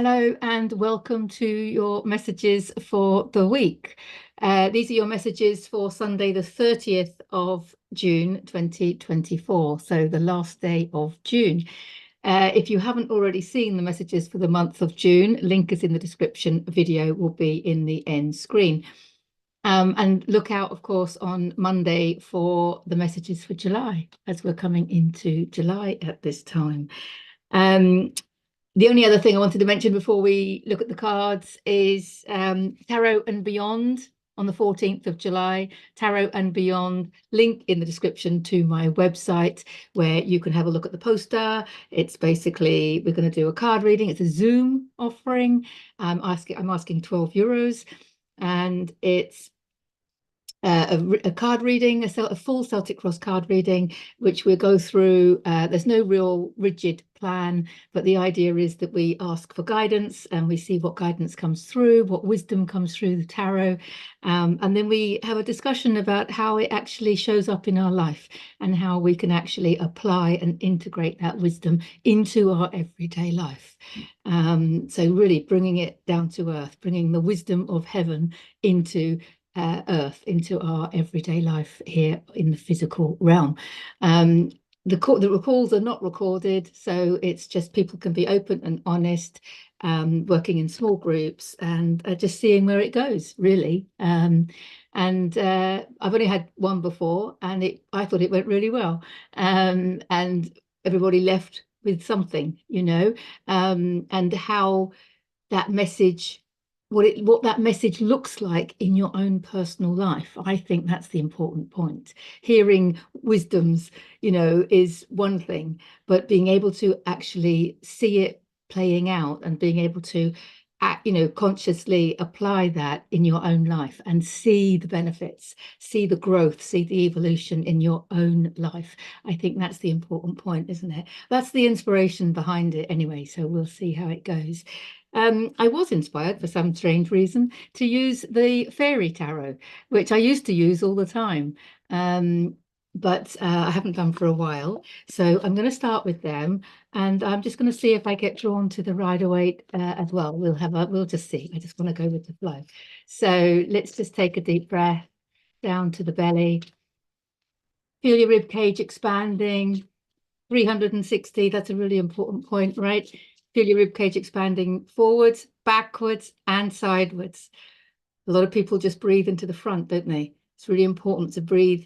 Hello and welcome to your messages for the week. These are your messages for Sunday, the 30th of June, 2024, so the last day of June. If you haven't already seen the messages for the month of June, link is in the description, video will be in the end screen. And look out, of course, on Monday for the messages for July, as we're coming into July at this time. The only other thing I wanted to mention before we look at the cards is Tarot and Beyond on the 14th of July. Tarot and Beyond, link in the description to my website where you can have a look at the poster. It's basically, we're going to do a card reading. It's a Zoom offering. I'm asking €12, and it's a card reading, a full Celtic Cross card reading, which we'll go through. There's no real rigid plan, but the idea is that we ask for guidance and we see what guidance comes through, what wisdom comes through the tarot, and then we have a discussion about how it actually shows up in our life and how we can actually apply and integrate that wisdom into our everyday life. So really bringing it down to earth, bringing the wisdom of heaven into earth, into our everyday life here in the physical realm. The calls are not recorded, so it's just people can be open and honest, working in small groups and just seeing where it goes, really. And I've only had one before, and I thought it went really well, and everybody left with something, and how that message, what that message looks like in your own personal life. I think that's the important point. Hearing wisdoms, is one thing, but being able to actually see it playing out and being able to consciously apply that in your own life and see the benefits, see the growth, see the evolution in your own life. I think that's the important point, isn't it? That's the inspiration behind it anyway, so we'll see how it goes. I was inspired for some strange reason to use the fairy tarot, which I used to use all the time, but I haven't done for a while. So I'm going to start with them, and I'm just going to see if I get drawn to the Rider-Waite as well. We'll just see. I just want to go with the flow. So let's just take a deep breath down to the belly. Feel your rib cage expanding. 360. That's a really important point, right? Feel your ribcage expanding forwards, backwards, and sideways. A lot of people just breathe into the front, don't they? It's really important to breathe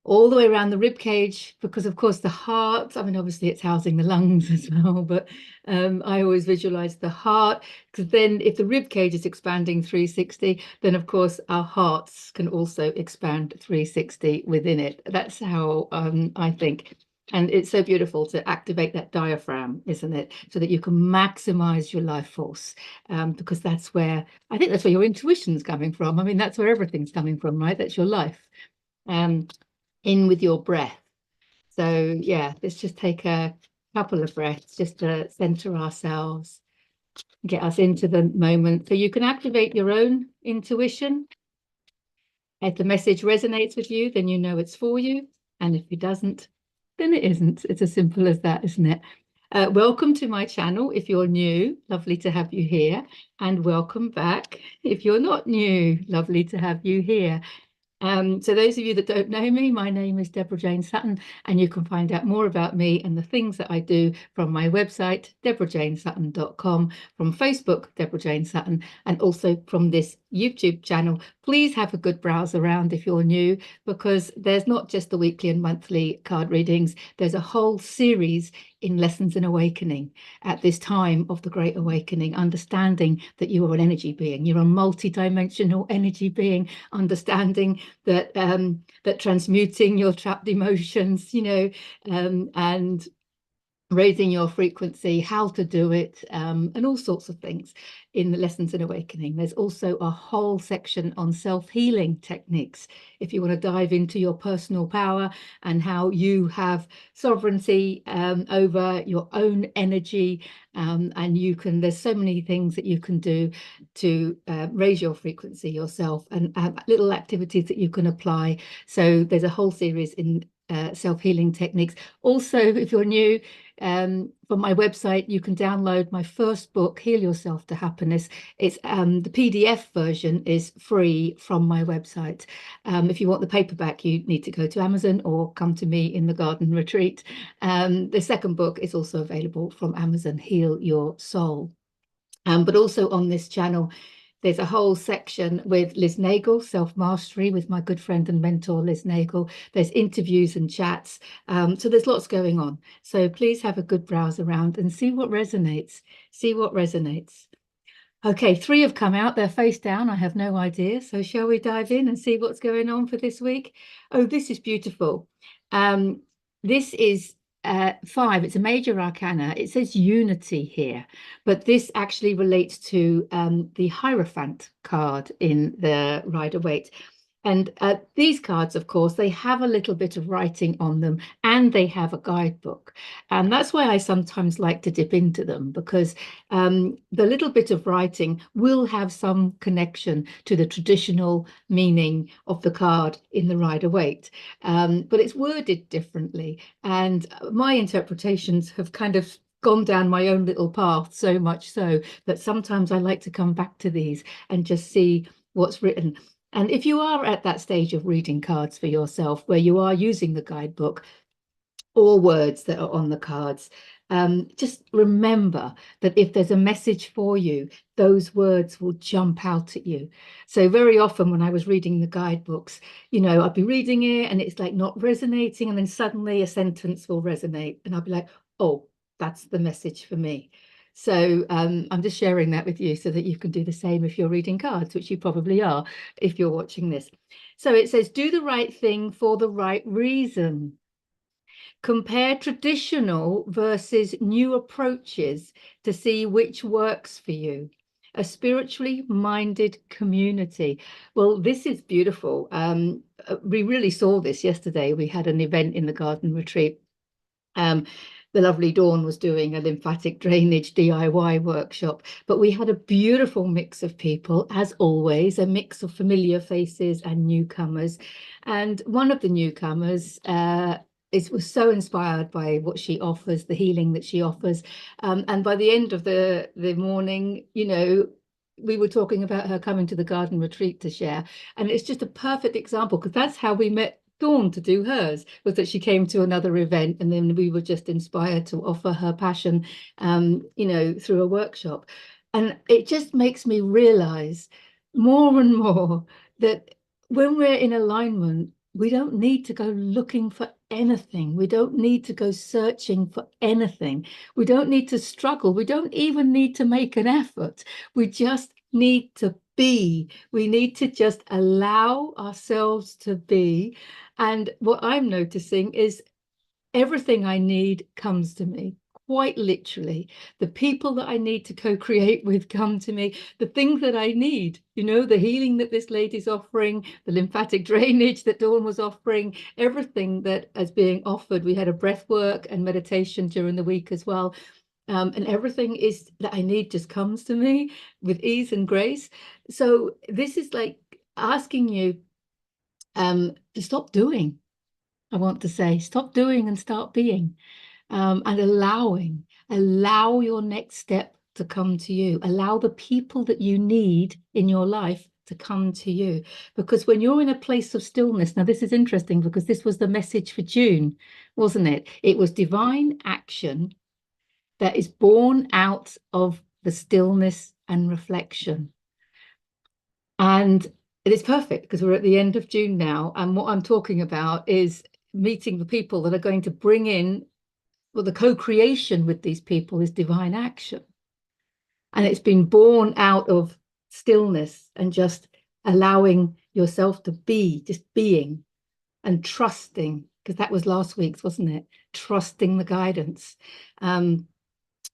all the way around the ribcage, because of course the heart, obviously it's housing the lungs as well, but I always visualize the heart, because then if the ribcage is expanding 360, then of course our hearts can also expand 360 within it. That's how I think. And it's so beautiful to activate that diaphragm, isn't it? So that you can maximize your life force, because I think that's where your intuition's coming from. That's where everything's coming from, right? That's your life. In with your breath. So yeah, let's just take a couple of breaths just to center ourselves, get us into the moment. So you can activate your own intuition. If the message resonates with you, then you know it's for you. And if it doesn't, then it isn't. It's as simple as that, isn't it? Welcome to my channel if you're new. Lovely to have you here. And welcome back if you're not new. Lovely to have you here. So those of you that don't know me, my name is Deborah Jane Sutton, and you can find out more about me and the things that I do from my website, deborahjanesutton.com, from Facebook, Deborah Jane Sutton, and also from this YouTube channel. Please have a good browse around if you're new, because there's not just the weekly and monthly card readings. There's a whole series in Lessons in Awakening at this time of the Great Awakening, understanding that you are an energy being, you're a multi-dimensional energy being, understanding that that transmuting your trapped emotions, and raising your frequency, how to do it, and all sorts of things in the Lessons in Awakening. There's also a whole section on self-healing techniques if you want to dive into your personal power and how you have sovereignty over your own energy, and there's so many things that you can do to raise your frequency yourself, and little activities that you can apply. So there's a whole series in self-healing techniques. Also, if you're new, From my website, you can download my first book, Heal Yourself to Happiness. It's the PDF version is free from my website. If you want the paperback, you need to go to Amazon or come to me in the garden retreat. The second book is also available from Amazon, Heal Your Soul. But also on this channel, there's a whole section with Liz Nagle, self-mastery with my good friend and mentor, Liz Nagle. There's interviews and chats. So there's lots going on. So please have a good browse around and see what resonates. See what resonates. Okay, 3 have come out. They're face down. I have no idea. So shall we dive in and see what's going on for this week? Oh, this is beautiful. This is 5. It's a major arcana. It says unity here, but this actually relates to the Hierophant card in the Rider-Waite. And these cards, of course, they have a little bit of writing on them, and they have a guidebook. And that's why I sometimes like to dip into them, because the little bit of writing will have some connection to the traditional meaning of the card in the Rider-Waite. But it's worded differently. And my interpretations have kind of gone down my own little path, so much so that sometimes I like to come back to these and just see what's written. And if you are at that stage of reading cards for yourself, where you are using the guidebook or words that are on the cards, just remember that if there's a message for you, those words will jump out at you. So very often when I was reading the guidebooks, you know, I'd be reading it and it's like not resonating, and then suddenly a sentence will resonate and I'll be like, oh, that's the message for me. So I'm just sharing that with you so that you can do the same if you're reading cards, which you probably are if you're watching this. So it says, do the right thing for the right reason. Compare traditional versus new approaches to see which works for you. A spiritually minded community. Well, this is beautiful. We really saw this yesterday. We had an event in the garden retreat. The lovely Dawn was doing a lymphatic drainage DIY workshop, but we had a beautiful mix of people, as always, a mix of familiar faces and newcomers. And one of the newcomers was so inspired by what she offers, the healing that she offers. And by the end of the morning, you know, we were talking about her coming to the garden retreat to share. And it's just a perfect example, because that's how we met Dawn to do hers, was that she came to another event and then we were just inspired to offer her passion, you know, through a workshop. And it just makes me realize more and more that when we're in alignment, we don't need to go looking for anything. We don't need to go searching for anything. We don't need to struggle. We don't even need to make an effort. We just need to be. We need to just allow ourselves to be. And what I'm noticing is everything I need comes to me. Quite literally, the people that I need to co-create with come to me. The things that I need, you know, the healing that this lady's offering, the lymphatic drainage that Dawn was offering, everything that is being offered. We had a breath work and meditation during the week as well. And everything is that I need just comes to me with ease and grace. So this is like asking you to stop doing. I want to say, stop doing and start being. And allow your next step to come to you. Allow the people that you need in your life to come to you. Because when you're in a place of stillness, now this is interesting because this was the message for June, wasn't it? It was divine action that is born out of the stillness and reflection. And it is perfect because we're at the end of June now. And what I'm talking about is meeting the people that are going to bring in, well, the co-creation with these people is divine action. And it's been born out of stillness and just allowing yourself to be, just being and trusting, because that was last week's, wasn't it? Trusting the guidance.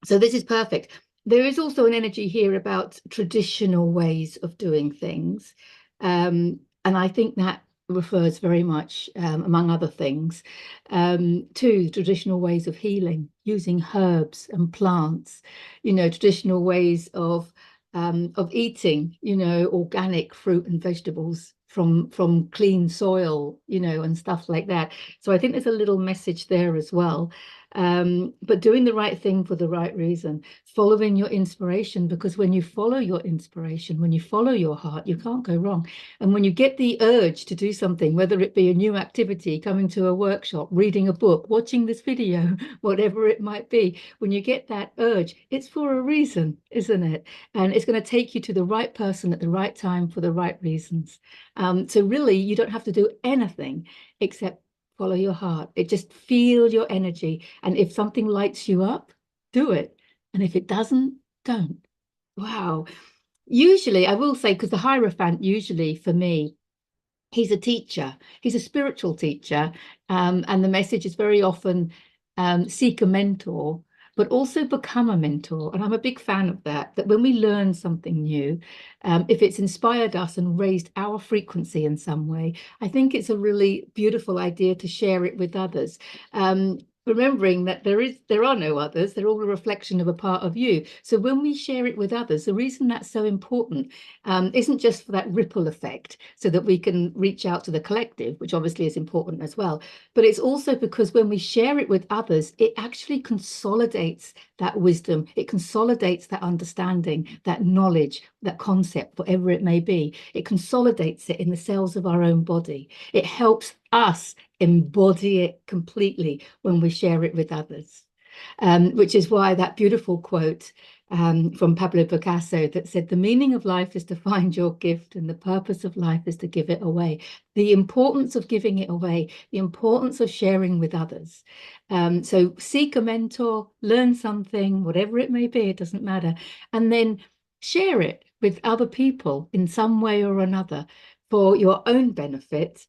So this is perfect. There is also an energy here about traditional ways of doing things. And I think that refers very much, among other things, to traditional ways of healing, using herbs and plants, you know, traditional ways of eating, you know, organic fruit and vegetables from clean soil, you know, and stuff like that. So I think there's a little message there as well. but doing the right thing for the right reason, following your inspiration, because when you follow your inspiration, when you follow your heart, you can't go wrong. And when you get the urge to do something, whether it be a new activity, coming to a workshop, reading a book, watching this video, whatever it might be, when you get that urge, it's for a reason, isn't it? And it's going to take you to the right person at the right time for the right reasons. So really, you don't have to do anything except follow your heart. It just feel your energy. And if something lights you up, do it. And if it doesn't, don't. Wow. Usually, I will say, because the Hierophant, usually for me, he's a teacher. He's a spiritual teacher. And the message is very often seek a mentor, but also become a mentor. And I'm a big fan of that, that when we learn something new, if it's inspired us and raised our frequency in some way, I think it's a really beautiful idea to share it with others. Remembering that there are no others, they're all a reflection of a part of you. So when we share it with others, the reason that's so important isn't just for that ripple effect, so that we can reach out to the collective, which obviously is important as well, but it's also because when we share it with others, it actually consolidates that wisdom, it consolidates that understanding, that knowledge, that concept, whatever it may be. It consolidates it in the cells of our own body. It helps us embody it completely when we share it with others, which is why that beautiful quote from Pablo Picasso that said, the meaning of life is to find your gift and the purpose of life is to give it away. The importance of giving it away, the importance of sharing with others. So seek a mentor, learn something, whatever it may be, it doesn't matter, and then share it with other people in some way or another for your own benefit,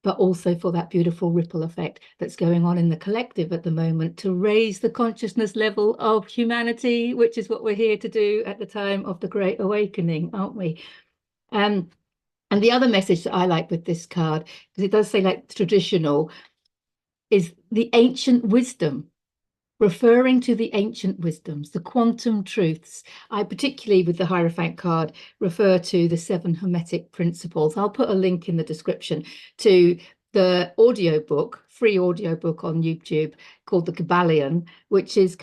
but also for that beautiful ripple effect that's going on in the collective at the moment to raise the consciousness level of humanity, which is what we're here to do at the time of the Great Awakening, aren't we? And the other message that I like with this card, because it does say like traditional, is the ancient wisdom, referring to the ancient wisdoms, the quantum truths. I particularly, with the Hierophant card, refer to the 7 Hermetic principles. I'll put a link in the description to the audiobook, free audiobook on YouTube called the Kybalion, which is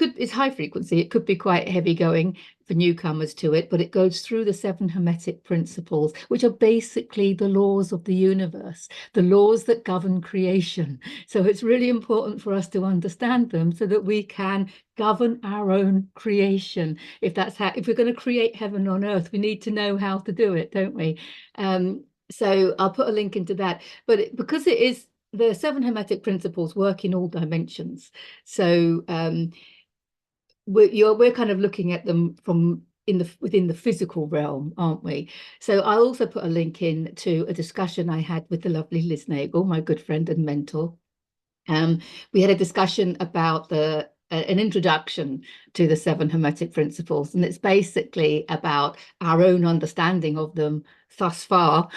it's high frequency. It could be quite heavy going for newcomers to it, but it goes through the 7 Hermetic principles, which are basically the laws of the universe, the laws that govern creation. So it's really important for us to understand them so that we can govern our own creation. If we're going to create heaven on earth, we need to know how to do it, don't we? So I'll put a link into that. But because it is the 7 Hermetic principles work in all dimensions. So we're kind of looking at them from within the physical realm, aren't we? So I'll also put a link in to a discussion I had with the lovely Liz Nagle, my good friend and mentor. We had a discussion about an introduction to the 7 Hermetic principles, and it's basically about our own understanding of them thus far,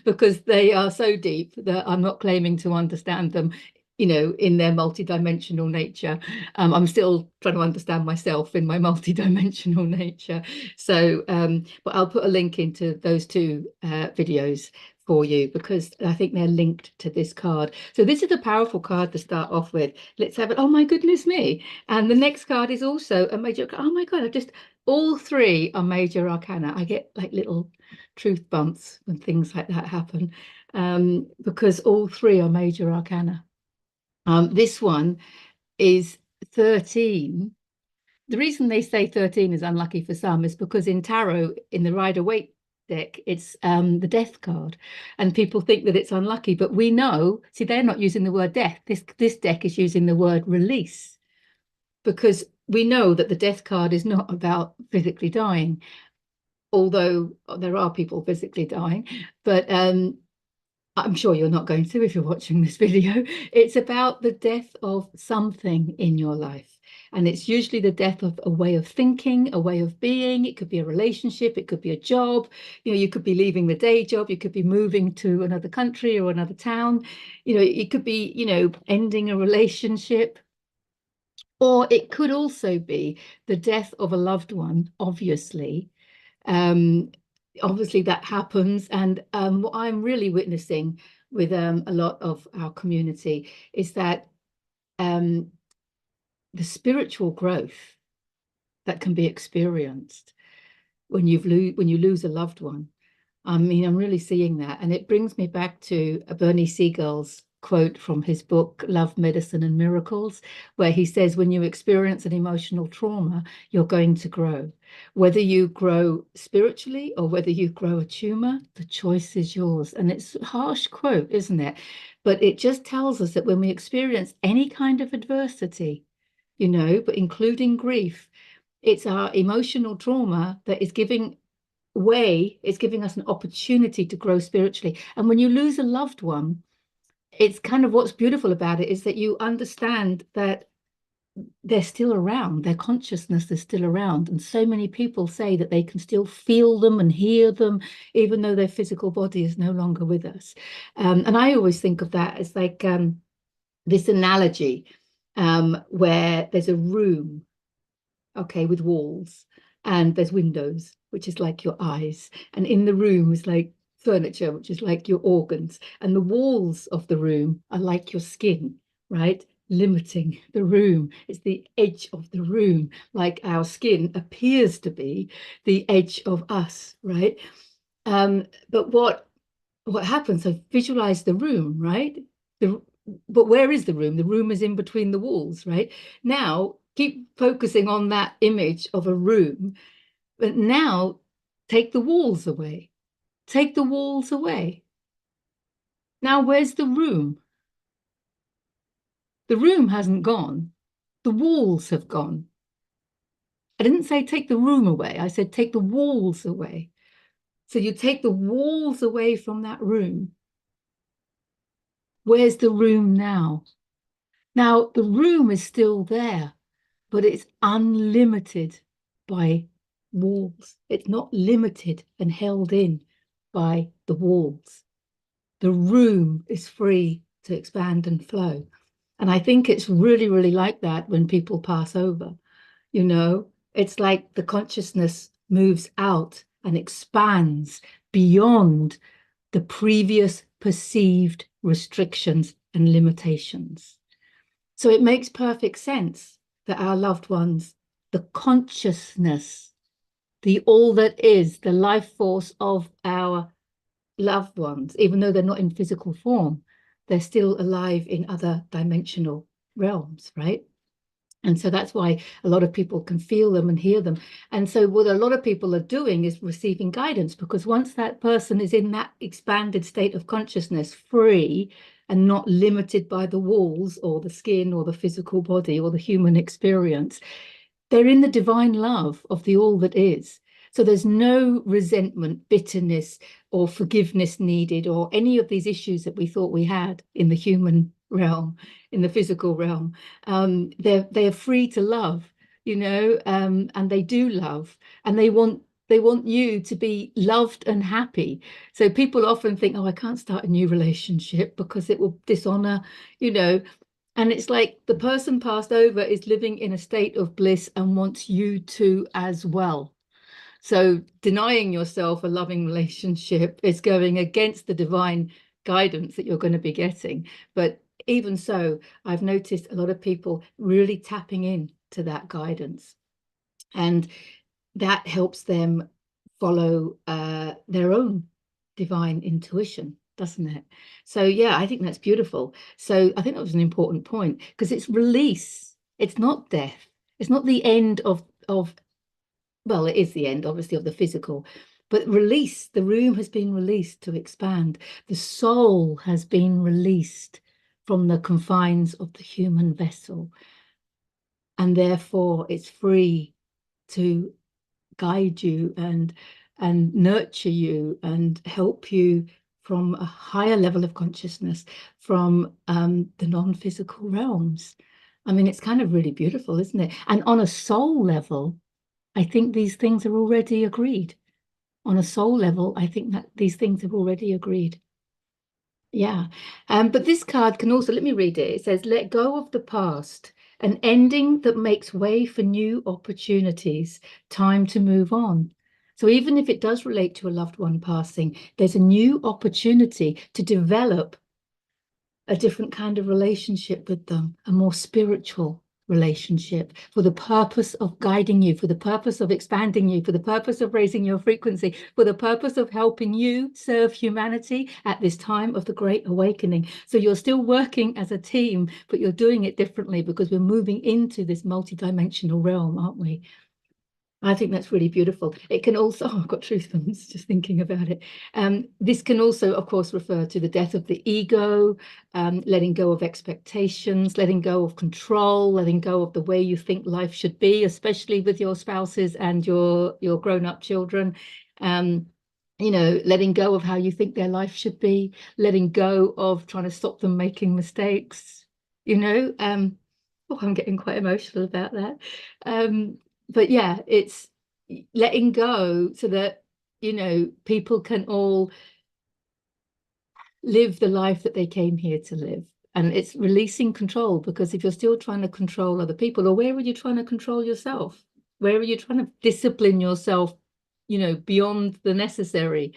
because they are so deep that I'm not claiming to understand them, in their multidimensional nature. I'm still trying to understand myself in my multidimensional nature. So, but I'll put a link into those 2 videos for you, because I think they're linked to this card. So this is a powerful card to start off with. Let's have it. Oh my goodness me. And the next card is also a major. Oh my God, all 3 are major arcana. I get like little truth bumps when things like that happen, because all 3 are major arcana. This one is 13. The reason they say 13 is unlucky for some is because in tarot, in the Rider-Waite deck, it's the death card, and people think that it's unlucky, but we know, see, they're not using the word death. This deck is using the word release, because we know that the death card is not about physically dying, although there are people physically dying, but I'm sure you're not going to if you're watching this video. It's about the death of something in your life. And it's usually the death of a way of thinking, a way of being. It could be a relationship, it could be a job. You could be leaving the day job, you could be moving to another country or another town. It could be, ending a relationship. Or it could also be the death of a loved one, obviously. Obviously that happens, and what I'm really witnessing with a lot of our community is that the spiritual growth that can be experienced when you lose a loved one. I mean, I'm really seeing that. And it brings me back to Bernie Siegel's quote from his book, Love, Medicine and Miracles, where he says, when you experience an emotional trauma, you're going to grow. Whether you grow spiritually or whether you grow a tumor, the choice is yours. And it's a harsh quote, isn't it? But it just tells us that when we experience any kind of adversity, but including grief, it's our emotional trauma that is giving way, it's giving us an opportunity to grow spiritually. And when you lose a loved one, it's kind of what's beautiful about it is that you understand that they're still around, their consciousness is still around. And so many people say that they can still feel them and hear them, even though their physical body is no longer with us. And I always think of that as like this analogy where there's a room, okay, with walls, and there's windows, which is like your eyes, and in the room is like furniture, which is like your organs, and the walls of the room are like your skin, right? Limiting the room. It's the edge of the room, like our skin appears to be the edge of us, right? But what happens? So visualize the room, right? But where is the room? The room is in between the walls, right? Now keep focusing on that image of a room, but now take the walls away. Take the walls away. Now, where's the room? The room hasn't gone. The walls have gone. I didn't say take the room away. I said take the walls away. So you take the walls away from that room. Where's the room now? Now, the room is still there, but it's unlimited by walls. It's not limited and held in by the walls. The room is free to expand and flow. And I think it's really, really like that when people pass over. It's like the consciousness moves out and expands beyond the previous perceived restrictions and limitations. So it makes perfect sense that our loved ones, the consciousness, the all that is, the life force of our loved ones, even though they're not in physical form, they're still alive in other dimensional realms, right? And so that's why a lot of people can feel them and hear them. And so what a lot of people are doing is receiving guidance, because once that person is in that expanded state of consciousness, free and not limited by the walls or the skin or the physical body or the human experience, they're in the divine love of the all that is. So there's no resentment, bitterness, or forgiveness needed, or any of these issues that we thought we had in the human realm, in the physical realm. They are free to love, and they do love, and they want you to be loved and happy. So people often think, oh, I can't start a new relationship because it will dishonor, and it's like the person passed over is living in a state of bliss and wants you to as well. So denying yourself a loving relationship is going against the divine guidance that you're going to be getting. But even so, I've noticed a lot of people really tapping in to that guidance, and that helps them follow their own divine intuition, doesn't it? So yeah, I think that's beautiful. So I think that was an important point, because it's release. It's not death. It's not the end of well, it is the end, obviously, of the physical, but release. The room has been released to expand. The soul has been released from the confines of the human vessel, and therefore it's free to guide you and nurture you and help you from a higher level of consciousness, from the non-physical realms. I mean, it's kind of really beautiful, isn't it? And on a soul level, I think these things are already agreed. On a soul level, I think that these things are already agreed. Yeah. But this card can also, let me read it. It says, let go of the past, an ending that makes way for new opportunities, time to move on. So even if it does relate to a loved one passing, there's a new opportunity to develop a different kind of relationship with them, a more spiritual relationship, for the purpose of guiding you, for the purpose of expanding you, for the purpose of raising your frequency, for the purpose of helping you serve humanity at this time of the Great Awakening. So you're still working as a team, but you're doing it differently because we're moving into this multidimensional realm, aren't we? I think that's really beautiful. It can also, oh, I've got truth bombs just thinking about it. This can also, of course, refer to the death of the ego, letting go of expectations, letting go of control, letting go of the way you think life should be, especially with your spouses and your grown-up children. Letting go of how you think their life should be, letting go of trying to stop them making mistakes. Oh, I'm getting quite emotional about that. But yeah, it's letting go so that, people can all live the life that they came here to live. And it's releasing control, because if you're still trying to control other people, or where are you trying to control yourself? Where are you trying to discipline yourself, beyond the necessary,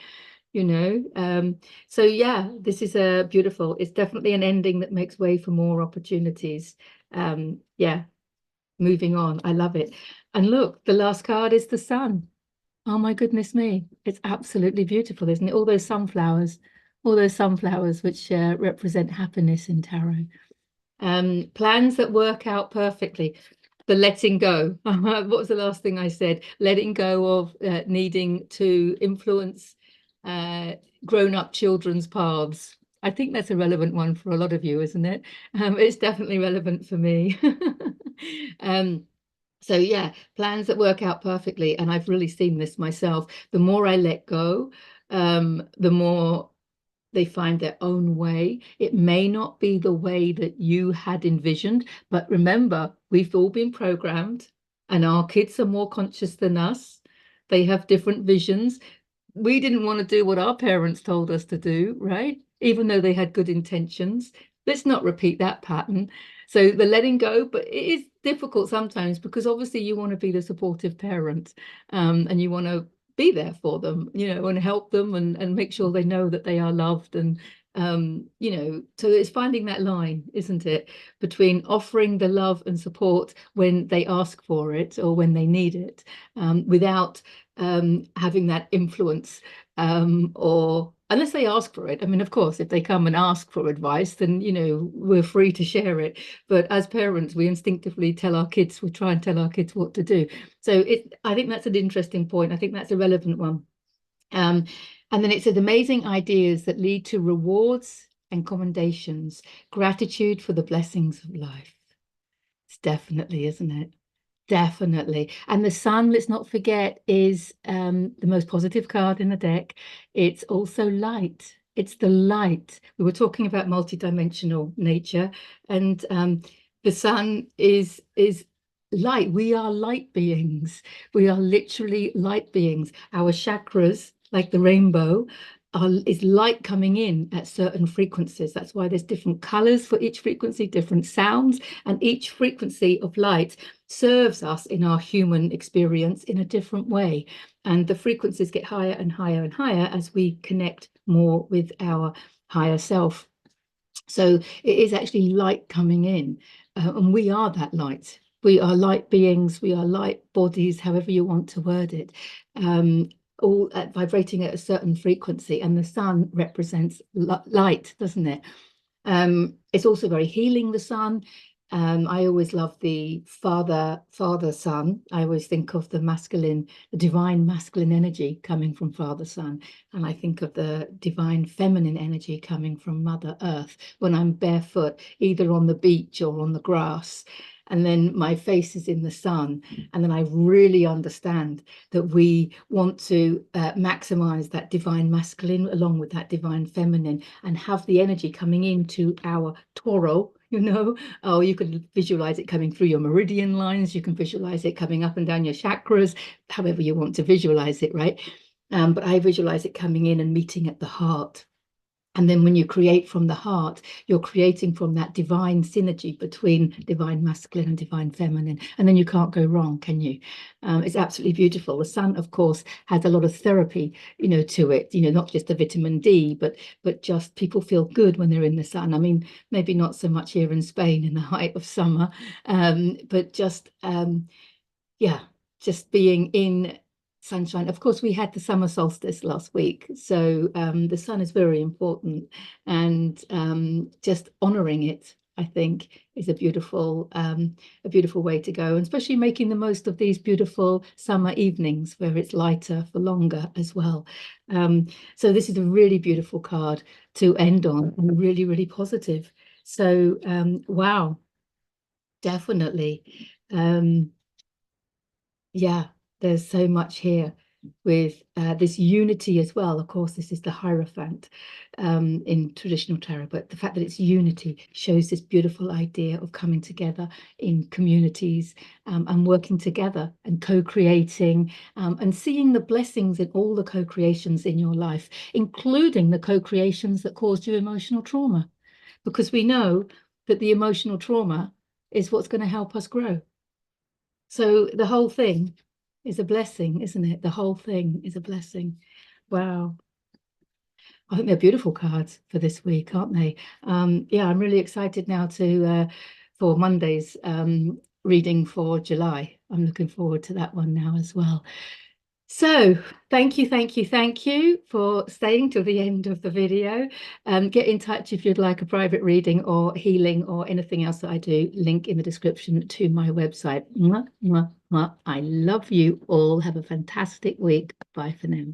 So yeah, this is a beautiful, it's definitely an ending that makes way for more opportunities. Yeah, moving on. I love it. And look, the last card is the sun. Oh my goodness me. It's absolutely beautiful, isn't it? All those sunflowers which represent happiness in tarot. Plans that work out perfectly. The letting go. What was the last thing I said? Letting go of needing to influence grown-up children's paths. I think that's a relevant one for a lot of you, isn't it? It's definitely relevant for me. So yeah, plans that work out perfectly. And I've really seen this myself. The more I let go, the more they find their own way. It may not be the way that you had envisioned, but remember, we've all been programmed, and our kids are more conscious than us. They have different visions. We didn't want to do what our parents told us to do, right? Even though they had good intentions. Let's not repeat that pattern. So the letting go, but it is difficult sometimes, because obviously you want to be the supportive parent, and you want to be there for them, and help them and make sure they know that they are loved. And so it's finding that line, isn't it, between offering the love and support when they ask for it or when they need it, without having that influence, or unless they ask for it. I mean, of course, if they come and ask for advice, then we're free to share it. But as parents, we instinctively we try and tell our kids what to do. So I think that's an interesting point. I think that's a relevant one. And then it says amazing ideas that lead to rewards and commendations, gratitude for the blessings of life. It's definitely, isn't it? Definitely. And the sun, let's not forget, is the most positive card in the deck. It's also light. It's the light. We were talking about multidimensional nature, and the sun is light. We are light beings. We are literally light beings. Our chakras, like the rainbow, is light coming in at certain frequencies. That's why there's different colors for each frequency, different sounds, and each frequency of light serves us in our human experience in a different way. And the frequencies get higher and higher and higher as we connect more with our higher self. So it is actually light coming in, and we are that light. We are light beings, we are light bodies, however you want to word it, all vibrating at a certain frequency. And the sun represents light, doesn't it? It's also very healing, the sun. I always love the father sun. I always think of the divine masculine energy coming from father sun, and I think of the divine feminine energy coming from Mother Earth when I'm barefoot, either on the beach or on the grass, and then my face is in the sun, and then I really understand that we want to maximize that divine masculine along with that divine feminine, and have the energy coming into our Toro. Oh, you can visualize it coming through your meridian lines. You can visualize it coming up and down your chakras, however you want to visualize it, right? But I visualize it coming in and meeting at the heart. And then when you create from the heart, you're creating from that divine synergy between divine masculine and divine feminine. And then you can't go wrong, can you? It's absolutely beautiful. The sun, of course, has a lot of therapy, to it, not just the vitamin D, but just people feel good when they're in the sun. I mean, maybe not so much here in Spain in the height of summer, but just, yeah, just being in sunshine. Of course, we had the summer solstice last week, so the sun is very important, and just honoring it, I think, is a beautiful way to go, and especially making the most of these beautiful summer evenings where it's lighter for longer as well. So this is a really beautiful card to end on, and really, really positive. So wow, definitely. Yeah, there's so much here with this unity as well. Of course, this is the Hierophant in traditional tarot, but the fact that it's unity shows this beautiful idea of coming together in communities and working together and co-creating and seeing the blessings in all the co-creations in your life, including the co-creations that caused you emotional trauma, because we know that the emotional trauma is what's going to help us grow. So the whole thing is a blessing, isn't it? The whole thing is a blessing. Wow. I think they're beautiful cards for this week, aren't they? Yeah, I'm really excited now to for Monday's reading for July. I'm looking forward to that one now as well. So thank you for staying till the end of the video. Get in touch if you'd like a private reading or healing or anything else that I do. Link in the description to my website. Mwah, mwah, mwah. I love you all. Have a fantastic week. Bye for now.